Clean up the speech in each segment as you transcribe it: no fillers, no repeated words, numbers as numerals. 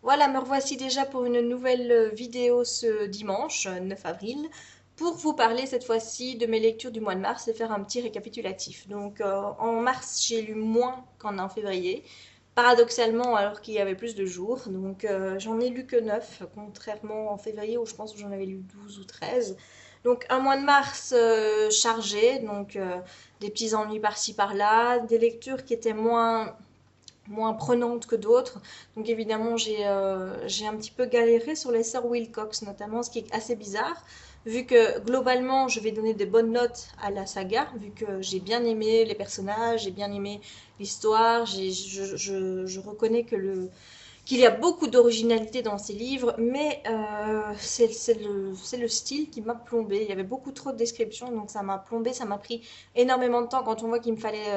Voilà, me revoici déjà pour une nouvelle vidéo ce dimanche 9 avril pour vous parler cette fois-ci de mes lectures du mois de mars et faire un petit récapitulatif. Donc en mars, j'ai lu moins qu'en février, paradoxalement alors qu'il y avait plus de jours. Donc j'en ai lu que 9, contrairement en février où je pense que j'en avais lu 12 ou 13. Donc un mois de mars chargé, donc des petits ennuis par-ci par-là, des lectures qui étaient moins prenante que d'autres. Donc évidemment, j'ai un petit peu galéré sur les sœurs Wilcox notamment, ce qui est assez bizarre, vu que globalement, je vais donner des bonnes notes à la saga, vu que j'ai bien aimé les personnages, j'ai bien aimé l'histoire, je reconnais qu'il y a beaucoup d'originalité dans ces livres, mais c'est le style qui m'a plombé. Il y avait beaucoup trop de descriptions, donc ça m'a plombé, ça m'a pris énormément de temps. Quand on voit qu'il me fallait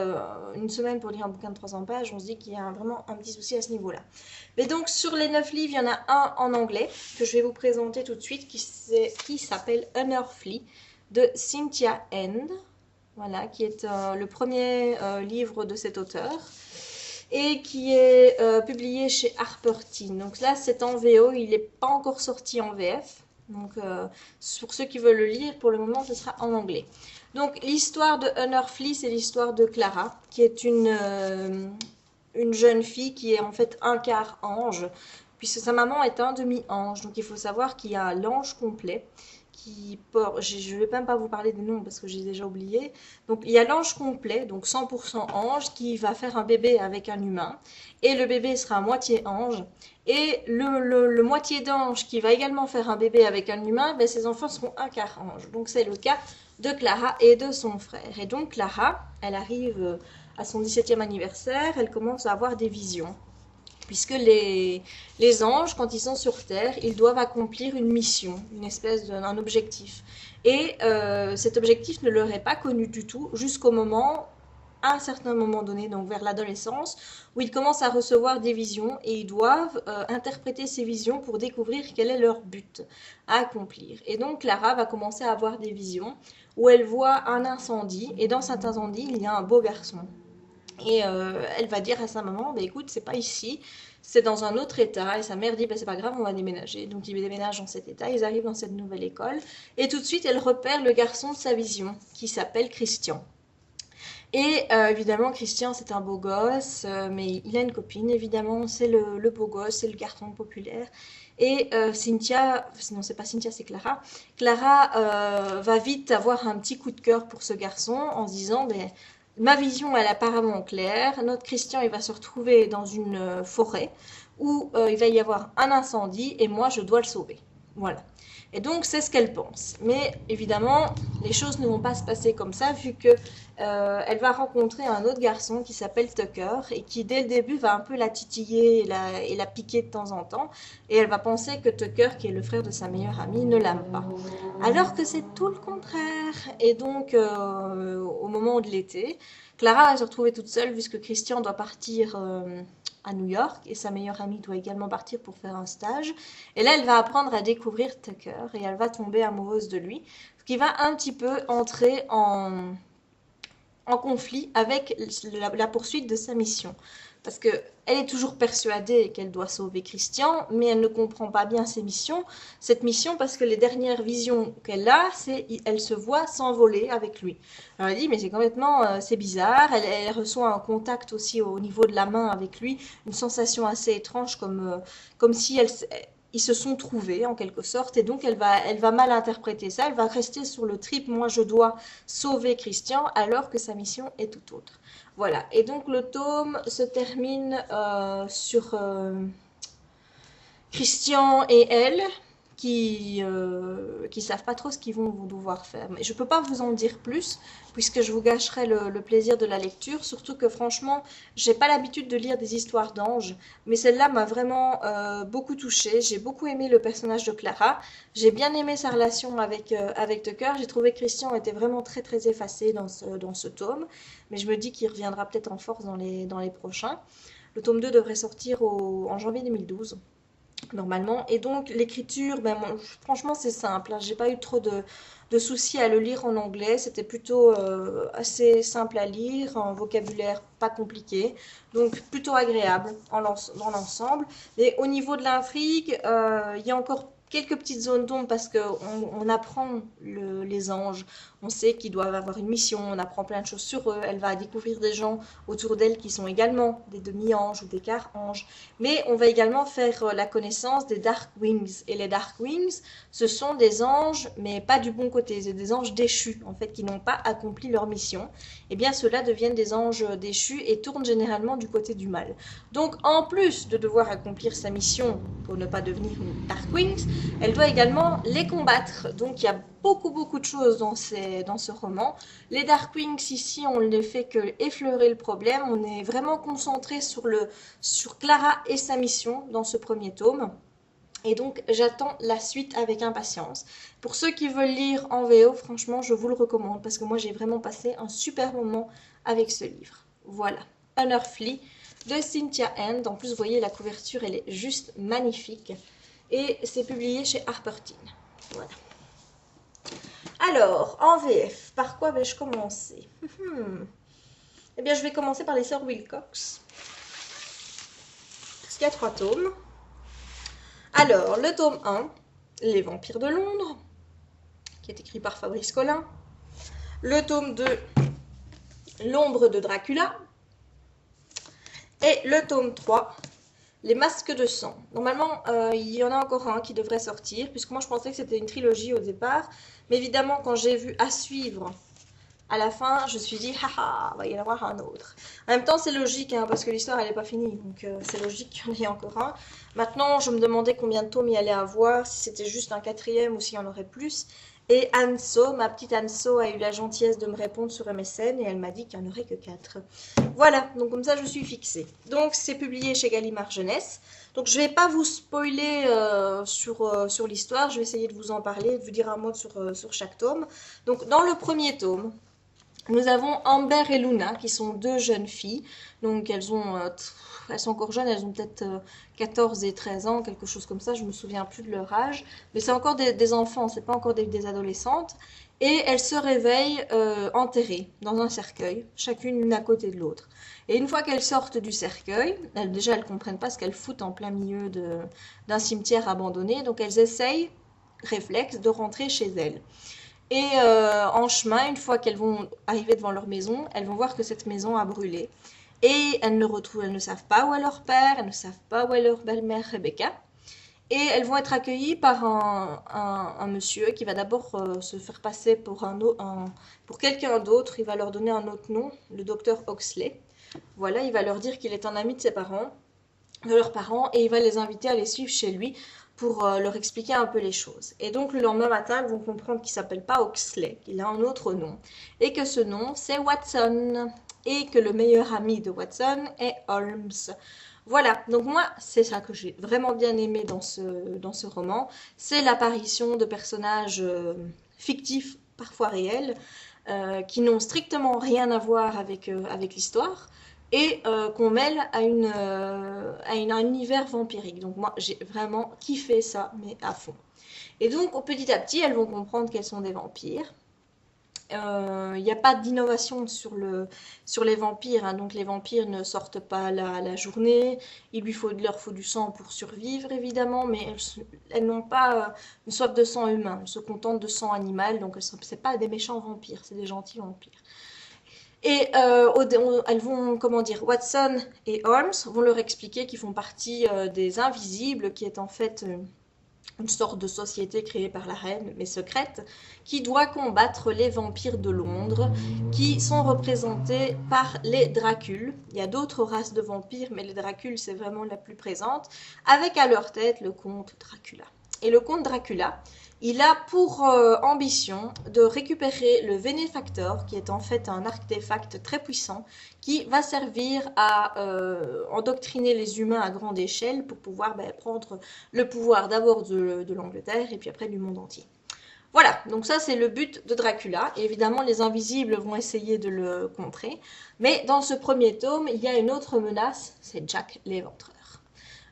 une semaine pour lire un bouquin de 300 pages, on se dit qu'il y a vraiment un petit souci à ce niveau-là. Mais donc sur les 9 livres, il y en a un en anglais que je vais vous présenter tout de suite qui s'appelle Unearthly de Cynthia End. Voilà, qui est le premier livre de cet auteur et qui est publié chez Harper Teen. Donc là, c'est en VO, il n'est pas encore sorti en VF. Donc pour ceux qui veulent le lire, pour le moment, ce sera en anglais. Donc l'histoire de Unearthly, c'est l'histoire de Clara, qui est une jeune fille qui est en fait un quart ange, puisque sa maman est un demi-ange. Donc il faut savoir qu'il y a l'ange complet qui porte, je ne vais même pas vous parler des noms parce que j'ai déjà oublié. Donc il y a l'ange complet, donc 100% ange, qui va faire un bébé avec un humain, et le bébé sera à moitié ange. Et le moitié d'ange qui va également faire un bébé avec un humain, ben, ses enfants seront un quart ange. Donc c'est le cas de Clara et de son frère. Et donc Clara, elle arrive à son 17e anniversaire, elle commence à avoir des visions. Puisque les anges, quand ils sont sur Terre, ils doivent accomplir une mission, une espèce d'un objectif. Et cet objectif ne leur est pas connu du tout jusqu'au moment, à un certain moment donné, donc vers l'adolescence, où ils commencent à recevoir des visions et ils doivent interpréter ces visions pour découvrir quel est leur but à accomplir. Et donc Clara va commencer à avoir des visions où elle voit un incendie et dans cet incendie, il y a un beau garçon. Et elle va dire à sa maman, bah, écoute, c'est pas ici, c'est dans un autre état. Et sa mère dit, bah, c'est pas grave, on va déménager. Donc ils déménagent dans cet état, ils arrivent dans cette nouvelle école. Et tout de suite, elle repère le garçon de sa vision, qui s'appelle Christian. Et évidemment, Christian, c'est un beau gosse, mais il a une copine, évidemment, c'est le beau gosse, c'est le garçon populaire. Et Cynthia, non, c'est pas Cynthia, c'est Clara. Clara va vite avoir un petit coup de cœur pour ce garçon en se disant, ben, ma vision, elle est apparemment claire. Notre Christian, il va se retrouver dans une forêt où il va y avoir un incendie et moi, je dois le sauver. Voilà. Et donc, c'est ce qu'elle pense. Mais évidemment, les choses ne vont pas se passer comme ça, vu que elle va rencontrer un autre garçon qui s'appelle Tucker et qui, dès le début, va un peu la titiller et la piquer de temps en temps. Et elle va penser que Tucker, qui est le frère de sa meilleure amie, ne l'aime pas. Alors que c'est tout le contraire. Et donc, au moment de l'été, Clara va se retrouver toute seule, puisque Christian doit partir à New York et sa meilleure amie doit également partir pour faire un stage. Et là, elle va apprendre à découvrir Tucker et elle va tomber amoureuse de lui, ce qui va un petit peu entrer en conflit avec la poursuite de sa mission. Parce qu'elle est toujours persuadée qu'elle doit sauver Christian, mais elle ne comprend pas bien cette mission parce que les dernières visions qu'elle a, c'est elle se voit s'envoler avec lui. Alors elle dit, mais c'est complètement, c'est bizarre, elle reçoit un contact aussi au niveau de la main avec lui, une sensation assez étrange comme si ils se sont trouvés en quelque sorte et donc elle va mal interpréter ça, elle va rester sur le trip, moi je dois sauver Christian alors que sa mission est tout autre. Voilà, et donc le tome se termine sur Christian et elle qui savent pas trop ce qu'ils vont devoir faire. Mais je peux pas vous en dire plus puisque je vous gâcherai le plaisir de la lecture. Surtout que franchement, j'ai pas l'habitude de lire des histoires d'anges, mais celle-là m'a vraiment beaucoup touchée. J'ai beaucoup aimé le personnage de Clara. J'ai bien aimé sa relation avec Tucker. J'ai trouvé que Christian était vraiment très très effacé dans ce tome, mais je me dis qu'il reviendra peut-être en force dans les prochains. Le tome 2 devrait sortir en janvier 2012. normalement. Et donc l'écriture, ben, franchement c'est simple, hein. J'ai pas eu trop de soucis à le lire en anglais, c'était plutôt assez simple à lire, un vocabulaire pas compliqué, donc plutôt agréable dans l'ensemble. Mais au niveau de l'intrigue, il y a encore quelques petites zones d'ombre parce qu'on apprend les anges, on sait qu'ils doivent avoir une mission, on apprend plein de choses sur eux, elle va découvrir des gens autour d'elle qui sont également des demi-anges ou des quart-anges. Mais on va également faire la connaissance des Dark Wings. Et les Dark Wings, ce sont des anges, mais pas du bon côté. C'est des anges déchus, en fait, qui n'ont pas accompli leur mission. Eh bien, ceux-là deviennent des anges déchus et tournent généralement du côté du mal. Donc, en plus de devoir accomplir sa mission pour ne pas devenir une Dark Wings, elle doit également les combattre. Donc, il y a beaucoup de choses dans ce roman. Les Dark Wings, ici, on ne fait que effleurer le problème. On est vraiment concentré sur Clara et sa mission dans ce premier tome. Et donc, j'attends la suite avec impatience. Pour ceux qui veulent lire en VO, franchement, je vous le recommande parce que moi, j'ai vraiment passé un super moment avec ce livre. Voilà, Unearthly de Cynthia Hand. En plus, vous voyez, la couverture, elle est juste magnifique. Et c'est publié chez Harper Teen. Voilà. Alors, en VF, par quoi vais-je commencer? Eh bien, je vais commencer par les sœurs Wilcox. Parce qu'il y a 3 tomes. Alors, le tome 1, Les vampires de Londres, qui est écrit par Fabrice Collin. Le tome 2, L'ombre de Dracula. Et le tome 3, Les masques de sang. Normalement, il y en a encore un qui devrait sortir, puisque moi je pensais que c'était une trilogie au départ. Mais évidemment, quand j'ai vu à suivre à la fin, je me suis dit, haha, il va y en avoir un autre. En même temps, c'est logique, hein, parce que l'histoire, elle n'est pas finie. Donc, c'est logique qu'il y en ait encore un. Maintenant, je me demandais combien de tomes il y allait avoir, si c'était juste un 4e ou s'il y en aurait plus. Et Anso, ma petite Anso, a eu la gentillesse de me répondre sur MSN et elle m'a dit qu'il n'y en aurait que 4. Voilà, donc comme ça, je suis fixée. Donc, c'est publié chez Gallimard Jeunesse. Donc, je ne vais pas vous spoiler sur l'histoire. Je vais essayer de vous en parler, de vous dire un mot sur chaque tome. Donc, dans le premier tome, nous avons Amber et Luna, qui sont 2 jeunes filles. Donc, elles sont encore jeunes, elles ont peut-être 14 et 13 ans, quelque chose comme ça. Je ne me souviens plus de leur âge. Mais c'est encore des enfants, c'est pas encore des adolescentes. Et elles se réveillent enterrées dans un cercueil, chacune l'une à côté de l'autre. Et une fois qu'elles sortent du cercueil, elles ne comprennent pas ce qu'elles foutent en plein milieu d'un cimetière abandonné. Donc, elles essayent, réflexe, de rentrer chez elles. Et en chemin, une fois qu'elles vont arriver devant leur maison, elles vont voir que cette maison a brûlé. Et elles ne savent pas où est leur père, elles ne savent pas où est leur belle-mère Rebecca. Et elles vont être accueillies par un monsieur qui va d'abord se faire passer pour quelqu'un d'autre. Il va leur donner un autre nom, le docteur Oxley. Voilà, il va leur dire qu'il est un ami de leurs parents, et il va les inviter à les suivre chez lui pour leur expliquer un peu les choses. Et donc le lendemain matin, ils vont comprendre qu'il ne s'appelle pas Oxley, qu'il a un autre nom, et que ce nom, c'est Watson, et que le meilleur ami de Watson est Holmes. Voilà, donc moi, c'est ça que j'ai vraiment bien aimé dans ce roman, c'est l'apparition de personnages fictifs, parfois réels, qui n'ont strictement rien à voir avec l'histoire, et qu'on mêle à un univers vampirique. Donc moi, j'ai vraiment kiffé ça, mais à fond. Et donc, petit à petit, elles vont comprendre qu'elles sont des vampires. Il n'y a pas d'innovation sur les vampires, hein. Donc les vampires ne sortent pas la journée, leur faut du sang pour survivre évidemment, mais elles n'ont pas une soif de sang humain, elles se contentent de sang animal, donc c'est pas des méchants vampires, c'est des gentils vampires. Et elles vont, comment dire, Watson et Holmes vont leur expliquer qu'ils font partie des Invisibles, qui est en fait une sorte de société créée par la reine, mais secrète, qui doit combattre les vampires de Londres, qui sont représentés par les Dracules. Il y a d'autres races de vampires, mais les Dracules, c'est vraiment la plus présente, avec à leur tête le comte Dracula. Et le comte Dracula, il a pour ambition de récupérer le Vénéfactor, qui est en fait un artefact très puissant, qui va servir à endoctriner les humains à grande échelle pour pouvoir prendre le pouvoir d'abord de l'Angleterre et puis après du monde entier. Voilà, donc ça c'est le but de Dracula. Et évidemment, les Invisibles vont essayer de le contrer. Mais dans ce premier tome, il y a une autre menace, c'est Jack l'Éventreur.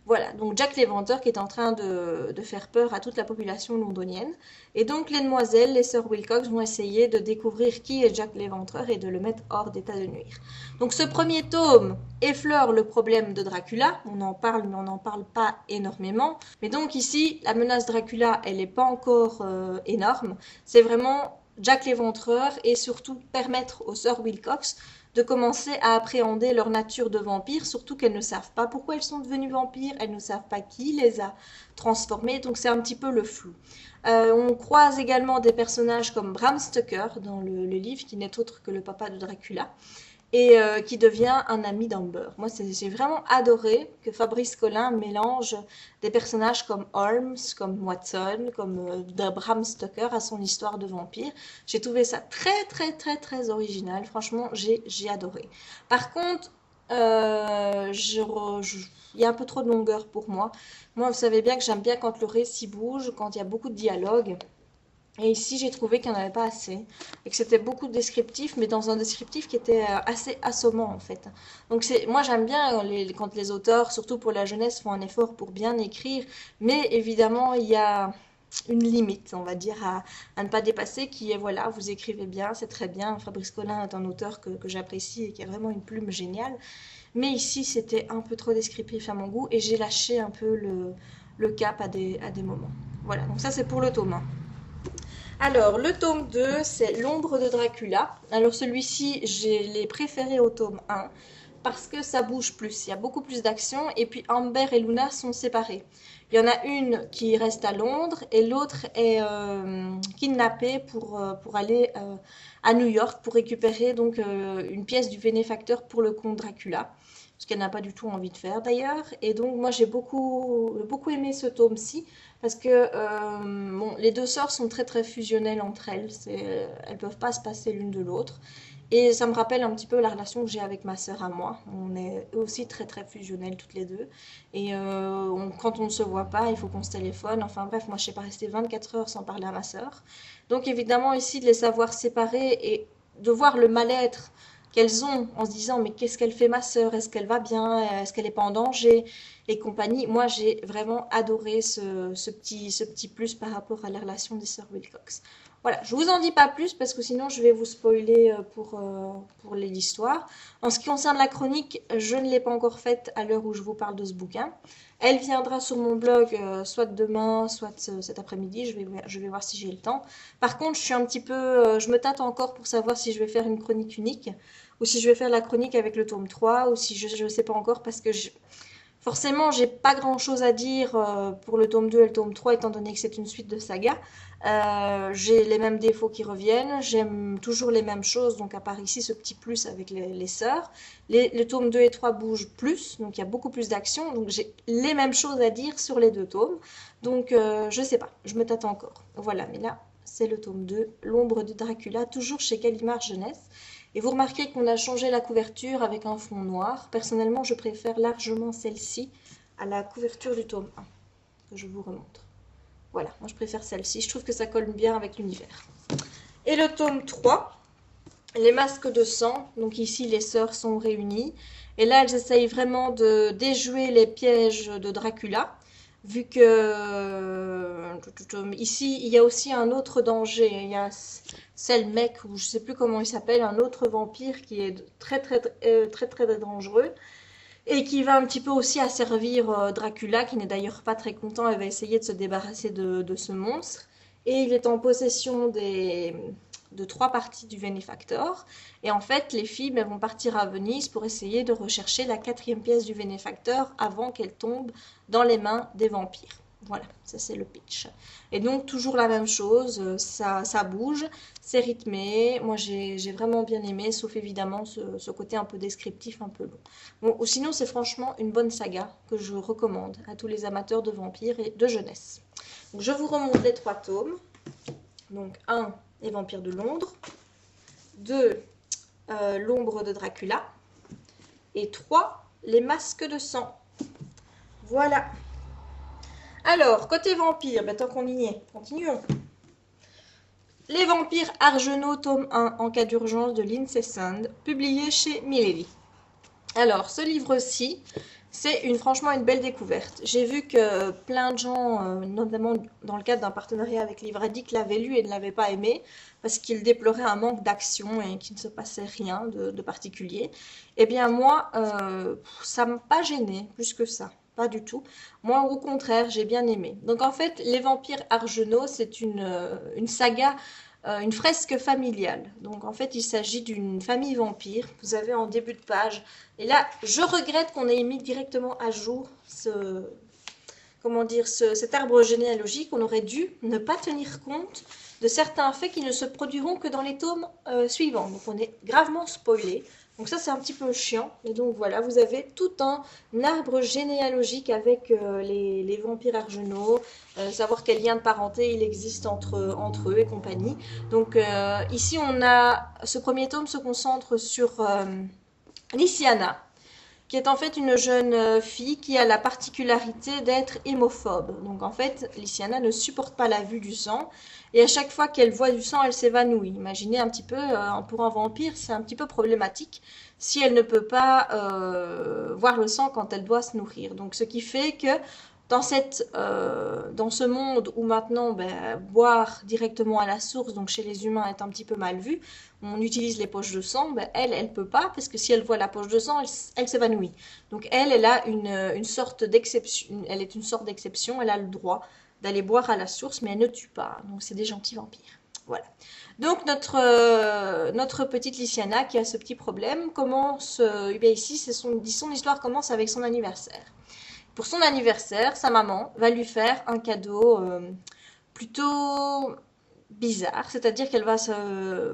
Voilà, donc Jack l'Éventreur qui est en train de faire peur à toute la population londonienne. Et donc les demoiselles, les sœurs Wilcox vont essayer de découvrir qui est Jack l'Éventreur et de le mettre hors d'état de nuire. Donc ce premier tome effleure le problème de Dracula, on en parle mais on n'en parle pas énormément. Mais donc ici, la menace Dracula, elle n'est pas encore énorme, c'est vraiment Jack l'Éventreur et surtout permettre aux sœurs Wilcox de commencer à appréhender leur nature de vampire, surtout qu'elles ne savent pas pourquoi elles sont devenues vampires, elles ne savent pas qui les a transformées, donc c'est un petit peu le flou. On croise également des personnages comme Bram Stoker dans le livre, qui n'est autre que le papa de Dracula, et qui devient un ami d'Amber. Moi, j'ai vraiment adoré que Fabrice Collin mélange des personnages comme Holmes, comme Watson, comme Bram Stoker à son histoire de vampire. J'ai trouvé ça très original. Franchement, j'ai adoré. Par contre, il y a un peu trop de longueur pour moi. Moi, vous savez bien que j'aime bien quand le récit bouge, quand il y a beaucoup de dialogue. Et ici, j'ai trouvé qu'il n'y en avait pas assez et que c'était beaucoup de descriptifs, mais dans un descriptif qui était assez assommant en fait. Donc moi j'aime bien quand les auteurs, surtout pour la jeunesse, font un effort pour bien écrire, mais évidemment il y a une limite, on va dire, à ne pas dépasser, qui est voilà, vous écrivez bien, c'est très bien. Fabrice Collin est un auteur que j'apprécie et qui a vraiment une plume géniale, mais ici c'était un peu trop descriptif à mon goût et j'ai lâché un peu le cap à des moments. Voilà, donc ça c'est pour le tome 1. Alors, le tome 2, c'est L'ombre de Dracula. Alors, celui-ci, je l'ai préféré au tome 1 parce que ça bouge plus, il y a beaucoup plus d'action et puis Amber et Luna sont séparées. Il y en a une qui reste à Londres et l'autre est kidnappée pour aller à New York pour récupérer donc une pièce du bénéfacteur pour le comte Dracula, ce qu'elle n'a pas du tout envie de faire d'ailleurs. Et donc moi j'ai beaucoup aimé ce tome-ci parce que bon, les deux sœurs sont très fusionnelles entre elles, elles peuvent pas se passer l'une de l'autre. Et ça me rappelle un petit peu la relation que j'ai avec ma sœur à moi. On est aussi très fusionnelles toutes les deux. Et quand on ne se voit pas, il faut qu'on se téléphone. Enfin bref, moi je ne sais pas rester 24 heures sans parler à ma sœur. Donc évidemment ici de les savoir séparées et de voir le mal-être qu'elles ont en se disant mais qu'est-ce qu'elle fait ma sœur, est-ce qu'elle va bien, est-ce qu'elle n'est pas en danger et compagnie. Moi j'ai vraiment adoré ce petit plus par rapport à la relation des sœurs Wilcox. Voilà, je vous en dis pas plus parce que sinon je vais vous spoiler pour l'histoire. En ce qui concerne la chronique, je ne l'ai pas encore faite à l'heure où je vous parle de ce bouquin. Elle viendra sur mon blog soit demain, soit cet après-midi. Je vais voir si j'ai le temps. Par contre, je suis un petit peu, je me tâte encore pour savoir si je vais faire une chronique unique ou si je vais faire la chronique avec le tome 3 ou si je ne sais pas encore parce que forcément, j'ai pas grand chose à dire pour le tome 2 et le tome 3 étant donné que c'est une suite de saga. J'ai les mêmes défauts qui reviennent, j'aime toujours les mêmes choses, donc à part ici ce petit plus avec les sœurs. Les tomes 2 et 3 bougent plus, donc il y a beaucoup plus d'action, donc j'ai les mêmes choses à dire sur les deux tomes. Donc je sais pas, je me tâte encore. Voilà, mais là c'est le tome 2, L'ombre de Dracula, toujours chez Gallimard Jeunesse. Et vous remarquez qu'on a changé la couverture avec un fond noir. Personnellement, je préfère largement celle-ci à la couverture du tome 1, que je vous remontre. Voilà, moi je préfère celle-ci. Je trouve que ça colle bien avec l'univers. Et le tome 3, les masques de sang. Donc ici, les sœurs sont réunies. Et là, elles essayent vraiment de déjouer les pièges de Dracula. Vu que ici, il y a aussi un autre danger. Il y a Selmek, ou je ne sais plus comment il s'appelle, un autre vampire qui est très dangereux. Et qui va un petit peu aussi asservir Dracula, qui n'est d'ailleurs pas très content et va essayer de se débarrasser de ce monstre. Et il est en possession de 3 parties du Vénéfactor. Et en fait, les filles vont partir à Venise pour essayer de rechercher la 4e pièce du Vénéfactor avant qu'elle tombe dans les mains des vampires. Voilà, ça c'est le pitch. Et donc toujours la même chose, ça bouge, c'est rythmé. Moi j'ai vraiment bien aimé, sauf évidemment ce côté un peu descriptif, un peu long. Bon, ou sinon c'est franchement une bonne saga que je recommande à tous les amateurs de vampires et de jeunesse. Donc je vous remonte les 3 tomes. Donc 1, Les vampires de Londres. 2, L'ombre de Dracula. Et 3, Les masques de sang. Voilà. Alors, côté vampire, tant qu'on y est, continuons. Les vampires Argenaux, tome 1, en cas d'urgence de Lindsay Sand, publié chez Milady. Alors, ce livre-ci, Franchement une belle découverte. J'ai vu que plein de gens, notamment dans le cadre d'un partenariat avec Livradic, l'avaient lu et ne l'avaient pas aimé parce qu'ils déploraient un manque d'action et qu'il ne se passait rien de particulier. Eh bien moi, ça m'a pas gêné plus que ça. Pas du tout. Moi, au contraire, j'ai bien aimé. Donc en fait, Les Vampires Argenaux, c'est une saga, une fresque familiale. Donc en fait, il s'agit d'une famille vampire. Vous avez en début de page. Et là, je regrette qu'on ait mis directement à jour comment dire, cet arbre généalogique. On aurait dû ne pas tenir compte de certains faits qui ne se produiront que dans les tomes suivants. Donc on est gravement spoilé. Donc ça c'est un petit peu chiant. Et donc voilà, vous avez tout un arbre généalogique avec les vampires argenaux, savoir quel lien de parenté il existe entre eux et compagnie. Donc ici ce premier tome se concentre sur Lysiana, qui est en fait une jeune fille qui a la particularité d'être hémophobe. Donc en fait, Lysiana ne supporte pas la vue du sang, et à chaque fois qu'elle voit du sang, elle s'évanouit. Imaginez un petit peu, pour un vampire, c'est un petit peu problématique si elle ne peut pas voir le sang quand elle doit se nourrir. Donc ce qui fait que dans ce monde où maintenant boire directement à la source, donc chez les humains, est un petit peu mal vu, on utilise les poches de sang, elle peut pas, parce que si elle voit la poche de sang, elle s'évanouit. Donc elle a une sorte d'exception, elle est une sorte d'exception, elle a le droit d'aller boire à la source, mais elle ne tue pas. Donc c'est des gentils vampires. Voilà. Donc notre petite Lysiana qui a ce petit problème commence, ici son histoire commence avec son anniversaire. Pour son anniversaire, sa maman va lui faire un cadeau plutôt bizarre, c'est-à-dire qu'elle va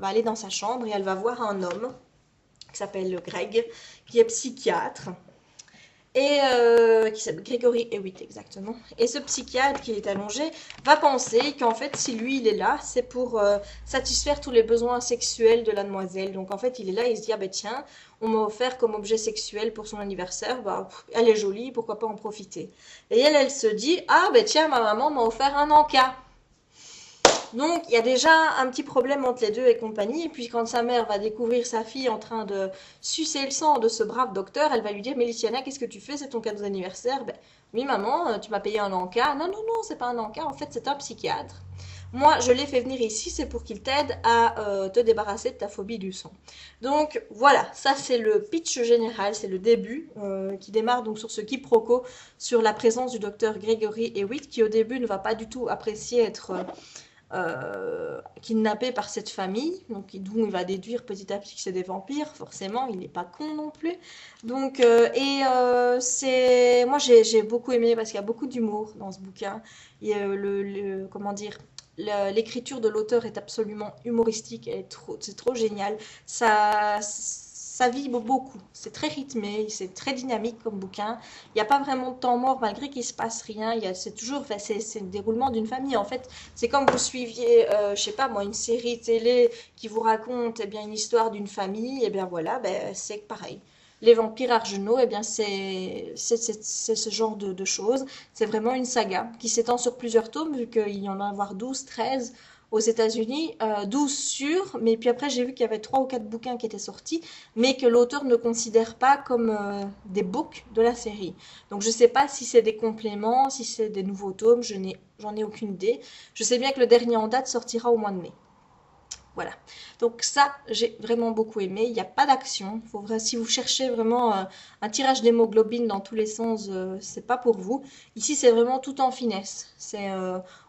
aller dans sa chambre et elle va voir un homme qui s'appelle Greg, qui est psychiatre, et qui s'appelle Gregory Hewitt exactement. Et ce psychiatre qui est allongé va penser qu'en fait, si lui il est là, c'est pour satisfaire tous les besoins sexuels de la demoiselle. Donc en fait, il est là, il se dit ah ben tiens, on m'a offert comme objet sexuel pour son anniversaire, elle est jolie, pourquoi pas en profiter. Et elle se dit ah ben tiens, ma maman m'a offert un encas. Donc il y a déjà un petit problème entre les deux et compagnie. Et puis quand sa mère va découvrir sa fille en train de sucer le sang de ce brave docteur, elle va lui dire mais Lysiana, qu'est-ce que tu fais? C'est ton cadeau d'anniversaire? Oui maman, tu m'as payé un encas. Non, non, non, c'est pas un encas, en fait c'est un psychiatre. Moi, je l'ai fait venir ici, c'est pour qu'il t'aide à te débarrasser de ta phobie du sang. Donc voilà, ça c'est le pitch général, c'est le début qui démarre donc sur ce quiproquo sur la présence du docteur Gregory Hewitt qui au début ne va pas du tout apprécier être kidnappé par cette famille, donc d'où il va déduire petit à petit que c'est des vampires, forcément, il n'est pas con non plus. Donc, moi j'ai beaucoup aimé parce qu'il y a beaucoup d'humour dans ce bouquin. Et, comment dire, l'écriture de l'auteur est absolument humoristique, c'est trop génial. Ça vibre beaucoup, c'est très rythmé, c'est très dynamique comme bouquin. Il n'y a pas vraiment de temps mort malgré qu'il ne se passe rien. C'est toujours, c'est le déroulement d'une famille. En fait, c'est comme vous suiviez, je sais pas moi, une série télé qui vous raconte bien une histoire d'une famille. Et bien voilà, c'est pareil. Les vampires argenaux, c'est ce genre de choses. C'est vraiment une saga qui s'étend sur plusieurs tomes, vu qu'il y en a à avoir 12, 13 aux États-Unis, 12 sûrs, mais puis après j'ai vu qu'il y avait 3 ou 4 bouquins qui étaient sortis, mais que l'auteur ne considère pas comme des books de la série. Donc je ne sais pas si c'est des compléments, si c'est des nouveaux tomes, j'en ai aucune idée. Je sais bien que le dernier en date sortira au mois de mai. Voilà. Donc ça, j'ai vraiment beaucoup aimé. Il n'y a pas d'action. Si vous cherchez vraiment un tirage d'hémoglobine dans tous les sens, c'est pas pour vous. Ici, c'est vraiment tout en finesse.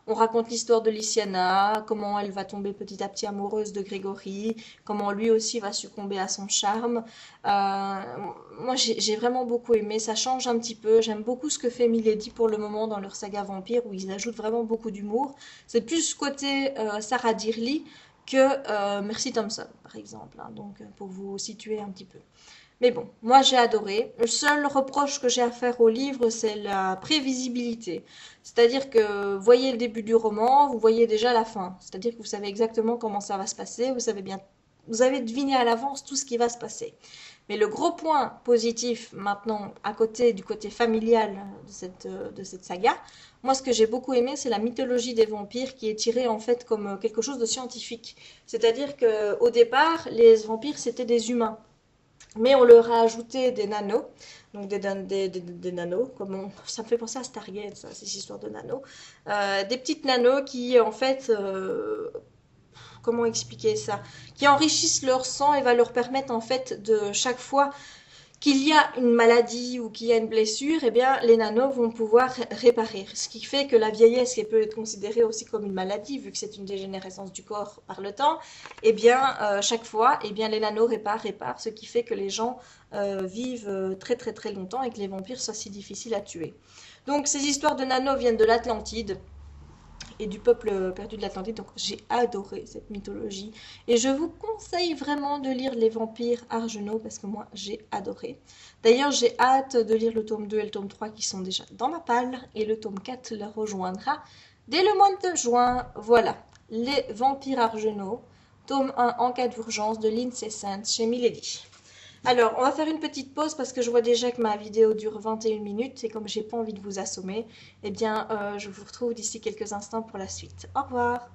On raconte l'histoire de Lysiana, comment elle va tomber petit à petit amoureuse de Grégory, comment lui aussi va succomber à son charme. Moi, j'ai vraiment beaucoup aimé. Ça change un petit peu. J'aime beaucoup ce que fait Milady pour le moment dans leur saga Vampire, où ils ajoutent vraiment beaucoup d'humour. C'est plus côté Sarah Dirley que Mercy Thompson, par exemple, hein, donc pour vous situer un petit peu. Mais bon, moi j'ai adoré. Le seul reproche que j'ai à faire au livre, c'est la prévisibilité. C'est-à-dire que vous voyez le début du roman, vous voyez déjà la fin. C'est-à-dire que vous savez exactement comment ça va se passer, vous avez deviné à l'avance tout ce qui va se passer. Mais le gros point positif maintenant, du côté familial de cette saga, moi ce que j'ai beaucoup aimé, c'est la mythologie des vampires qui est tirée en fait comme quelque chose de scientifique. C'est-à-dire qu'au départ, les vampires c'était des humains. mais on leur a ajouté des nanos, donc des nanos, ça me fait penser à Stargate, ça, ces histoires de nanos. Des petites nanos qui, en fait, comment expliquer ça, qui enrichissent leur sang et va leur permettre, en fait, de chaque fois qu'il y a une maladie ou qu'il y a une blessure, eh bien, les nanos vont pouvoir réparer. Ce qui fait que la vieillesse, qui peut être considérée aussi comme une maladie, vu que c'est une dégénérescence du corps par le temps, eh bien, chaque fois, eh bien, les nanos réparent, ce qui fait que les gens vivent très très très longtemps et que les vampires soient si difficiles à tuer. Donc, ces histoires de nanos viennent de l'Atlantide et du peuple perdu de l'Atlantide. Donc j'ai adoré cette mythologie. Et je vous conseille vraiment de lire Les Vampires Argenaux parce que moi j'ai adoré. D'ailleurs j'ai hâte de lire le tome 2 et le tome 3 qui sont déjà dans ma palle. Et le tome 4 le rejoindra dès le mois de juin. Voilà, Les Vampires Argenaux, tome 1 en cas d'urgence de Lindsay Saint chez Milady. Alors, on va faire une petite pause parce que je vois déjà que ma vidéo dure 21 minutes et comme j'ai pas envie de vous assommer, eh bien, je vous retrouve d'ici quelques instants pour la suite. Au revoir!